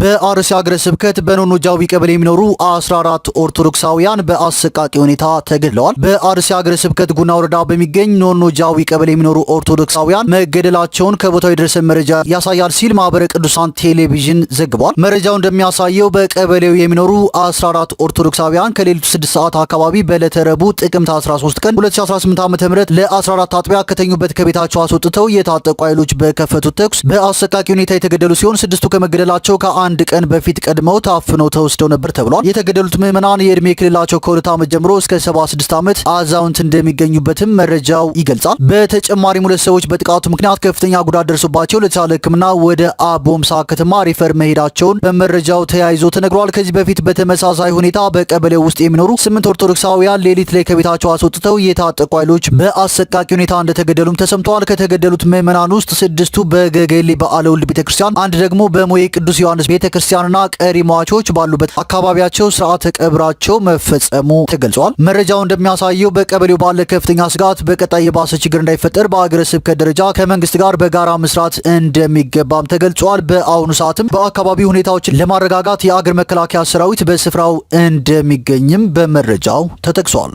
በአርሲ ሀገረ ስብከት በኖኖ ጃዊ ቀበሌ የሚኖሩ 14 ኦርቶዶክሳውያን በአሰቃቂ ሁኔታ ተገድለዋል። በአርሲ ሀገረ ስብከት ጉና ወረዳ በሚገኝ ኖኖ ጃዊ ቀበሌ የሚኖሩ ኦርቶዶክሳውያን መገደላቸውን ከቦታው የደረሰን መረጃ ያሳያል ሲል ማህበረ ቅዱሳን ቴሌቪዥን ዘግቧል። መረጃው እንደሚያሳየው በቀበሌው የሚኖሩ 14 ኦርቶዶክሳውያን ከሌሊቱ 6 ሰዓት አካባቢ በዕለተ ረቡዕ ጥቅምት 13 ቀን 2018 ዓ.ም ለ14 አጥቢያ ከተኙበት ከቤታቸው አስወጥተው የታጠቁ ኃይሎች በከፈቱት ተኩስ በአሰቃቂ ሁኔታ የተገደሉ ሲሆን ስድስቱ ከመገደላቸው አንድ ቀን በፊት ቀድመው ታፍነው ተወስደው ነበር ተብሏል። የተገደሉት ምዕመናን የእድሜ ክልላቸው ከ2 ዓመት ጀምሮ እስከ 76 ዓመት አዛውንት እንደሚገኙበትም መረጃው ይገልጻል። በተጨማሪም 2 ሰዎች በጥቃቱ ምክንያት ከፍተኛ ጉዳት ደርሶባቸው ለተሻለ ሕክምና ወደ አቦምሳ ከተማ ሪፈር መሄዳቸውን በመረጃው ተያይዞ ተነግሯል። ከዚህ በፊት በተመሳሳይ ሁኔታ በቀበሌው ውስጥ የሚኖሩ 8 ኦርቶዶክሳውያን ሌሊት ላይ ከቤታቸው አስወጥተው የታጠቁ ኃይሎች በአሰቃቂ ሁኔታ እንደተገደሉም ተሰምተዋል። ከተገደሉት ምዕመናን ውስጥ 6ቱ በገገሌ በዓለ ወልድ ቤተክርስቲያን፣ አንድ ደግሞ በሞዬ ቅዱስ ዮሐንስ ቤተክርስቲያንና ቀሪ ሟቾች ባሉበት አካባቢያቸው ስርዓተ ቀብራቸው መፈጸሙ ተገልጿል። መረጃው እንደሚያሳየው በቀበሌው ባለ ከፍተኛ ስጋት በቀጣይ የባሰ ችግር እንዳይፈጠር በአገረ ስብከት ደረጃ ከመንግስት ጋር በጋራ መስራት እንደሚገባም ተገልጿል። በአሁኑ ሰዓትም በአካባቢው ሁኔታዎችን ለማረጋጋት የአገር መከላከያ ሰራዊት በስፍራው እንደሚገኝም በመረጃው ተጠቅሷል።